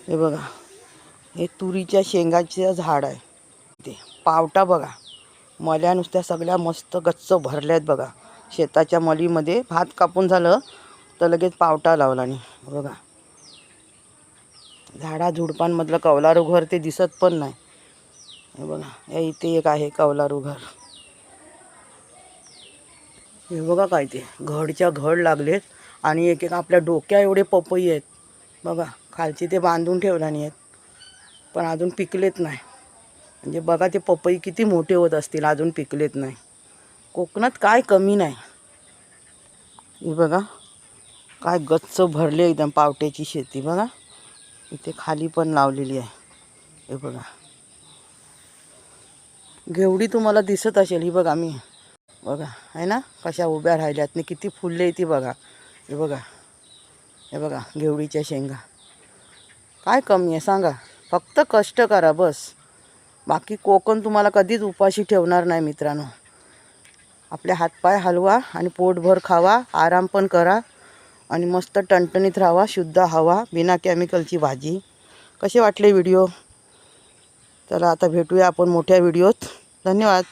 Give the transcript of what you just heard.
हे बघा, हे तुरीच्या शेंगाचं झाड आहे. ते पावटा बघा, मल्या नुसत्या सगळ्या मस्त गच्च भरल्यात बघा. शेताच्या मलीमध्ये भात कापून झालं तर लगेच पावटा लावला. आणि बघा, झाडा झुडपांमधलं कौलारू घर ते दिसत पण नाही. हे बघा, या इथे एक आहे कौलारू घर. हे बघा काय ते घडच्या घड लागलेत. आणि एक एक आपल्या डोक्या एवढे पपई आहेत बघा. खालची ते बांधून ठेवला नाही आहेत, पण अजून पिकलेत नाही. म्हणजे बघा ते पपई किती मोठे होत असतील, अजून पिकलेत नाही. कोकणात काय कमी नाही. हे बघा काय गच्च भरले एकदम पावट्याची शेती. बघा इथे खाली पण लावलेली आहे. हे बघा, घेवडी तुम्हाला दिसत असेल. ही बघा, मी बघा आहे ना कशा उभ्या राहिल्यात आणि किती फुलले ती बघा. हे बघा, हे बघा घेवडीच्या शेंगा. काय कमी आहे सांगा, फक्त कष्ट करा बस. बाकी कोकण तुम्हाला कधीच उपाशी ठेवणार नाही मित्रांनो. आपले हातपाय हलवा आणि पोटभर खावा, आराम पण करा आणि मस्त टणटणीत राहावा. शुद्ध हवा, बिना केमिकलची भाजी. कसे वाटले व्हिडिओ? चला आता भेटूया आपण मोठ्या व्हिडिओत. धन्यवाद.